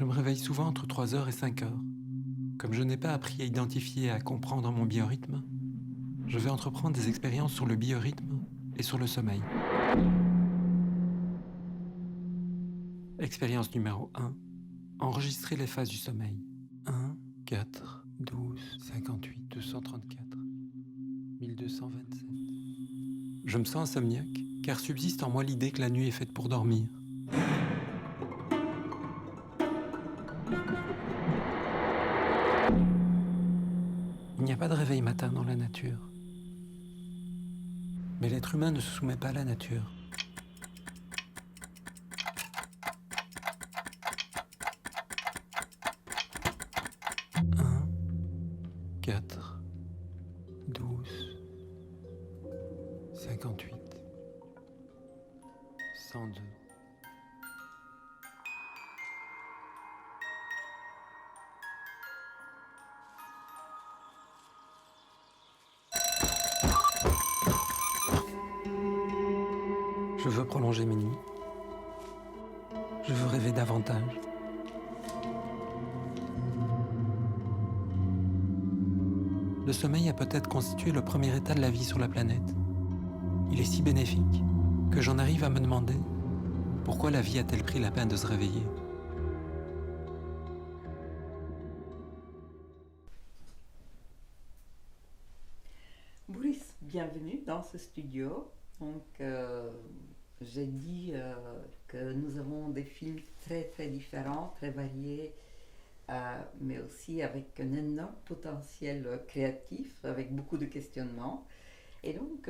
Je me réveille souvent entre 3 heures et 5 heures. Comme je n'ai pas appris à identifier et à comprendre mon biorhythme, je vais entreprendre des expériences sur le biorhythme et sur le sommeil. Expérience numéro 1. Enregistrer les phases du sommeil. 1, 4, 12, 58, 234, 1227. Je me sens insomniaque, car subsiste en moi l'idée que la nuit est faite pour dormir. Il n'y a pas de réveil matin dans la nature. Mais l'être humain ne se soumet pas à la nature. Un, 4, 12, 58, 102. Je veux prolonger mes nuits. Je veux rêver davantage. Le sommeil a peut-être constitué le premier état de la vie sur la planète. Il est si bénéfique que j'en arrive à me demander pourquoi la vie a-t-elle pris la peine de se réveiller. Boris, bienvenue dans ce studio. Donc, j'ai dit que nous avons des films très très différents, très variés, mais aussi avec un énorme potentiel créatif, avec beaucoup de questionnements. Et donc,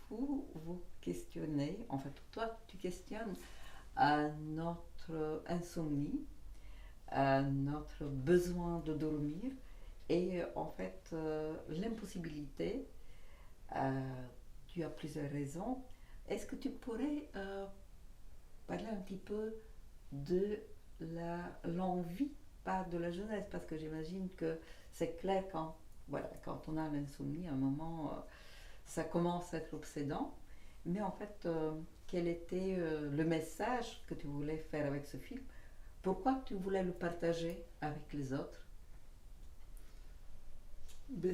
vous questionnez, en fait, toi, tu questionnes notre insomnie, notre besoin de dormir et en fait l'impossibilité. Tu as plusieurs raisons. Est-ce que tu pourrais parler un petit peu de l'envie, pas de la jeunesse, parce que j'imagine que c'est clair quand on a l'insomnie, à un moment, ça commence à être obsédant. Mais en fait, quel était le message que tu voulais faire avec ce film? Pourquoi tu voulais le partager avec les autres?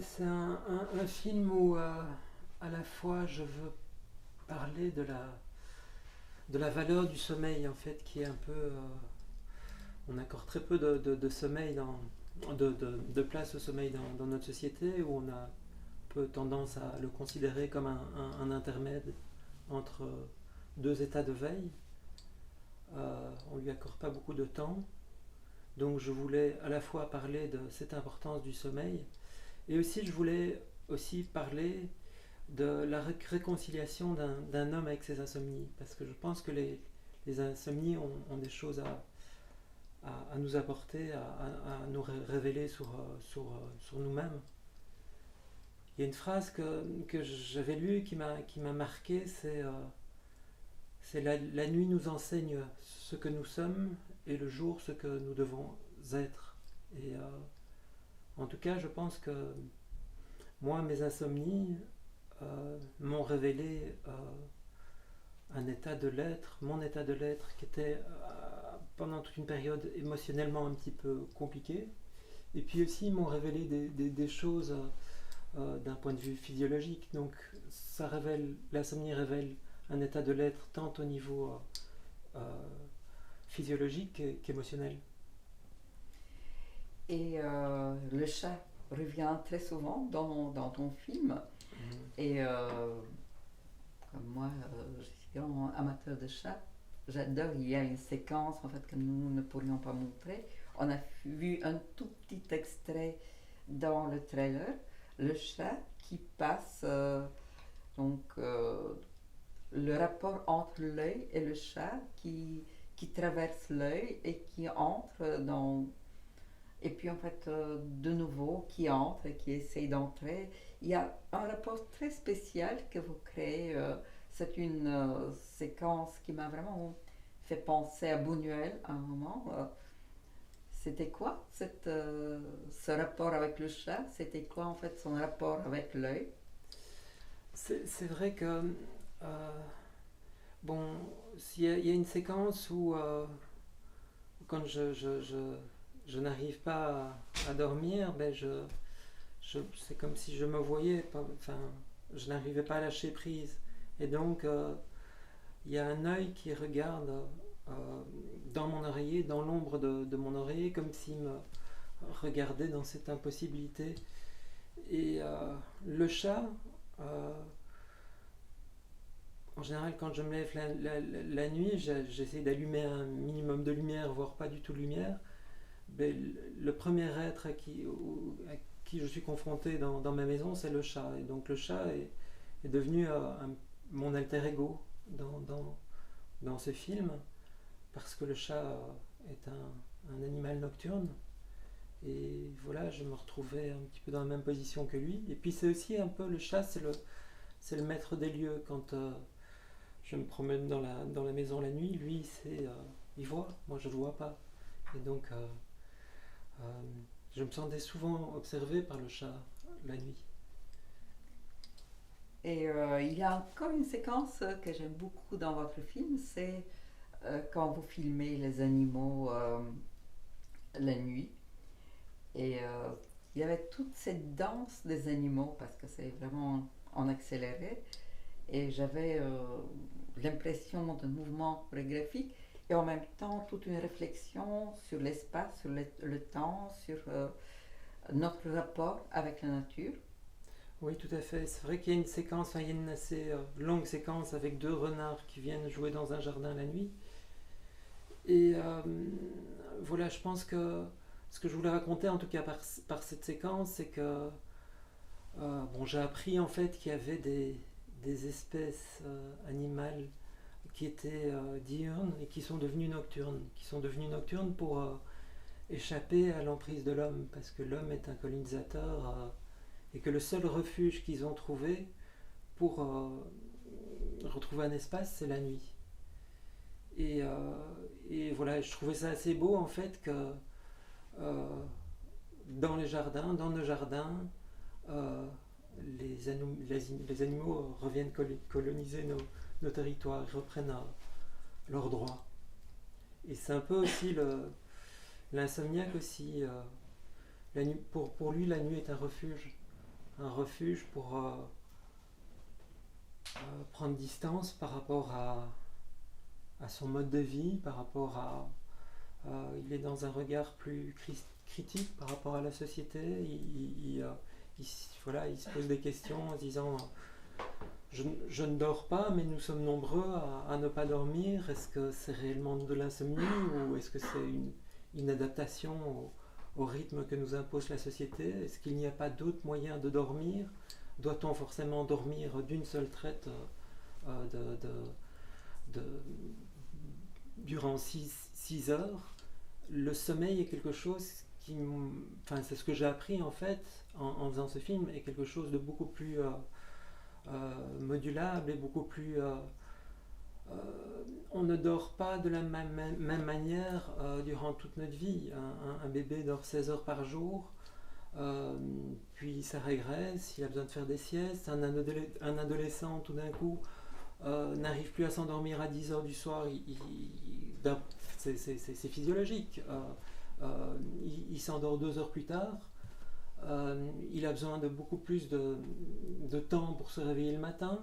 C'est un film où à la fois je veux parler de la valeur du sommeil en fait qui est un peu... on accorde très peu de sommeil, de place au sommeil dans notre société où on a un peu tendance à le considérer comme un intermède entre deux états de veille. On lui accorde pas beaucoup de temps. Donc je voulais à la fois parler de cette importance du sommeil et aussi je voulais aussi parler de la réconciliation d'un homme avec ses insomnies, parce que je pense que les insomnies ont des choses à nous apporter, à nous révéler sur nous-mêmes. Il y a une phrase que j'avais lue qui m'a marqué, c'est la nuit nous enseigne ce que nous sommes et le jour ce que nous devons être. Et en tout cas, je pense que moi, mes insomnies m'ont révélé un état de l'être, mon état de l'être qui était pendant toute une période émotionnellement un petit peu compliqué. Et puis aussi m'ont révélé des choses d'un point de vue physiologique. Donc l'insomnie révèle un état de l'être tant au niveau physiologique qu'émotionnel. Et le chat revient très souvent dans ton film. Et comme moi, je suis grand amateur de chats. J'adore, il y a une séquence en fait que nous ne pourrions pas montrer. On a vu un tout petit extrait dans le trailer. Le chat qui passe le rapport entre l'œil et le chat qui traverse l'œil et qui entre dans... Et puis en fait, de nouveau, qui entre et qui essaye d'entrer. Il y a un rapport très spécial que vous créez. C'est une séquence qui m'a vraiment fait penser à Buñuel à un moment. C'était quoi ce rapport avec le chat? C'était quoi en fait son rapport avec l'œil? C'est vrai que bon, il y a une séquence où quand je n'arrive pas à dormir, ben c'est comme si je me voyais, enfin, je n'arrivais pas à lâcher prise. Et donc, il y a un œil qui regarde dans mon oreiller, dans l'ombre de mon oreiller, comme s'il me regardait dans cette impossibilité. Et le chat, en général, quand je me lève la nuit, j'essaie d'allumer un minimum de lumière, voire pas du tout de lumière. Mais le premier être à qui je suis confronté dans ma maison, c'est le chat. Et donc le chat est devenu mon alter ego dans ce film, parce que le chat est un animal nocturne. Et voilà, je me retrouvais un petit peu dans la même position que lui. Et puis c'est aussi un peu, le chat, c'est le maître des lieux. Quand je me promène dans la maison la nuit, lui, il voit, moi je ne le vois pas. Et donc, je me sentais souvent observé par le chat la nuit. Et il y a encore une séquence que j'aime beaucoup dans votre film, c'est quand vous filmez les animaux la nuit. Et il y avait toute cette danse des animaux, parce que c'est vraiment en accéléré. Et j'avais l'impression d'un mouvement chorégraphique et en même temps toute une réflexion sur l'espace, sur le temps, sur notre rapport avec la nature. Oui, tout à fait. C'est vrai qu'il y a une séquence, il y a une assez longue séquence avec 2 renards qui viennent jouer dans un jardin la nuit. Et voilà, je pense que ce que je voulais raconter, en tout cas par cette séquence, c'est que bon, j'ai appris en fait qu'il y avait des espèces animales qui étaient diurnes et qui sont devenues nocturnes pour échapper à l'emprise de l'homme, parce que l'homme est un colonisateur et que le seul refuge qu'ils ont trouvé pour retrouver un espace, c'est la nuit. Et voilà, je trouvais ça assez beau en fait que dans nos jardins, les animaux reviennent coloniser nos territoires, ils reprennent leurs droits. Et c'est un peu aussi l'insomniaque aussi. Pour lui, la nuit est un refuge pour prendre distance par rapport à son mode de vie, par rapport à... il est dans un regard plus critique par rapport à la société. Voilà, il se pose des questions en se disant je ne dors pas, mais nous sommes nombreux à ne pas dormir. Est-ce que c'est réellement de l'insomnie ou est-ce que c'est une adaptation au rythme que nous impose la société? Est-ce qu'il n'y a pas d'autres moyens de dormir? Doit-on forcément dormir d'une seule traite durant 6 heures? Le sommeil est quelque chose enfin, c'est ce que j'ai appris en fait en faisant ce film, est quelque chose de beaucoup plus modulable et beaucoup plus... on ne dort pas de la même manière durant toute notre vie. Un bébé dort 16 heures par jour, puis ça régresse, il a besoin de faire des siestes. Un adolescent, tout d'un coup, n'arrive plus à s'endormir à 10 heures du soir, c'est physiologique. Il s'endort 2 heures plus tard. Il a besoin de beaucoup plus de temps pour se réveiller le matin.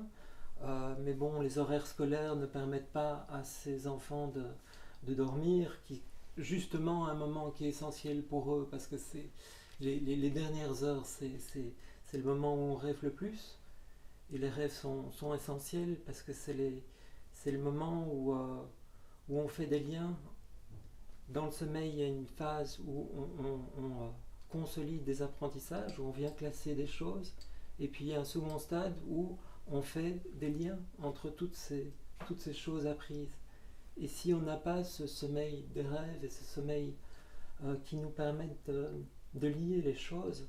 Mais bon, les horaires scolaires ne permettent pas à ces enfants de dormir, qui justement un moment qui est essentiel pour eux, parce que c'est les dernières heures, c'est le moment où on rêve le plus. Et les rêves sont essentiels parce que c'est le moment où on fait des liens. Dans le sommeil, il y a une phase où on consolide des apprentissages, où on vient classer des choses. Et puis il y a un second stade où on fait des liens entre toutes ces choses apprises. Et si on n'a pas ce sommeil des rêves et ce sommeil qui nous permettent de lier les choses,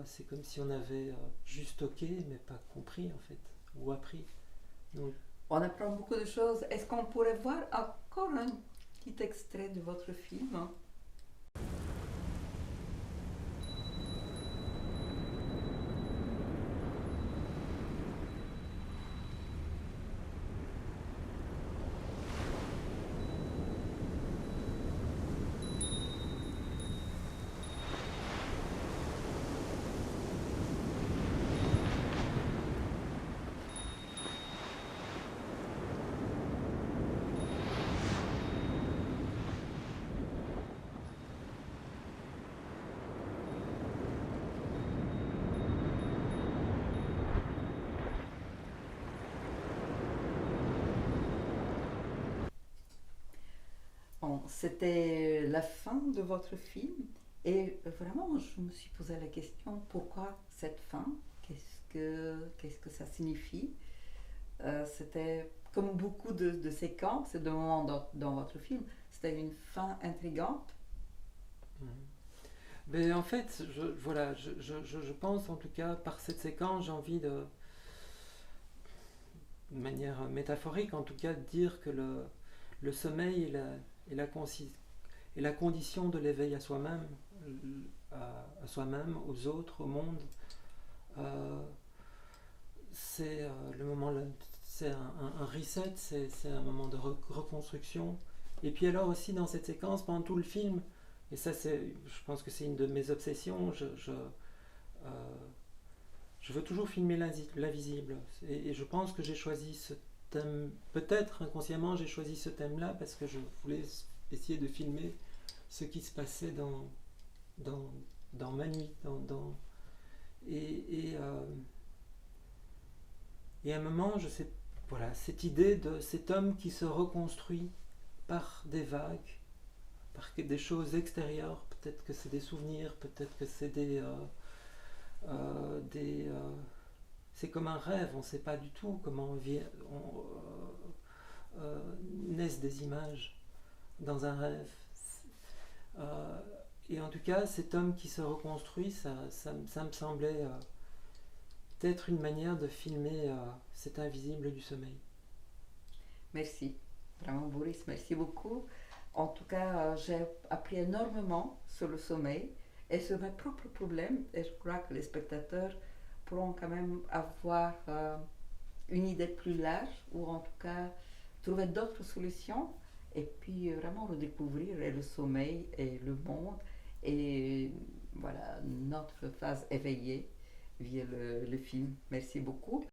c'est comme si on avait juste stocké mais pas compris en fait, ou appris. Donc, on apprend beaucoup de choses. Est-ce qu'on pourrait voir encore un petit extrait de votre film? Bon, c'était la fin de votre film et vraiment je me suis posé la question pourquoi cette fin? Qu'est-ce que ça signifie? C'était comme beaucoup de séquences et de moments dans votre film, c'était une fin intrigante. Mhm. Mais en fait, voilà, je pense en tout cas, par cette séquence, j'ai envie de manière métaphorique en tout cas, de dire que le sommeil est la, consi- est la condition de l'éveil à soi-même, à soi-même, aux autres, au monde. Euh, c'est le moment, c'est un reset, c'est un moment de reconstruction. Et puis alors aussi dans cette séquence, pendant tout le film, et ça je pense que c'est une de mes obsessions, je veux toujours filmer l'invisible. Et je pense que j'ai choisi ce thème, peut-être inconsciemment j'ai choisi ce thème-là parce que je voulais essayer de filmer ce qui se passait dans, dans ma nuit. Et, et, euh, et à un moment, je sais, voilà, cette idée de cet homme qui se reconstruit par des vagues, par des choses extérieures, peut-être que c'est des souvenirs, peut-être que c'est des c'est comme un rêve, on ne sait pas du tout comment naissent des images dans un rêve. Euh, et en tout cas, cet homme qui se reconstruit, ça me semblait peut-être une manière de filmer cet invisible du sommeil. Merci, vraiment Boris, merci beaucoup. En tout cas, j'ai appris énormément sur le sommeil et sur mes propres problèmes et je crois que les spectateurs pourront quand même avoir une idée plus large ou en tout cas trouver d'autres solutions et puis vraiment redécouvrir et le sommeil et le monde et voilà notre phase éveillée via le film. Merci beaucoup.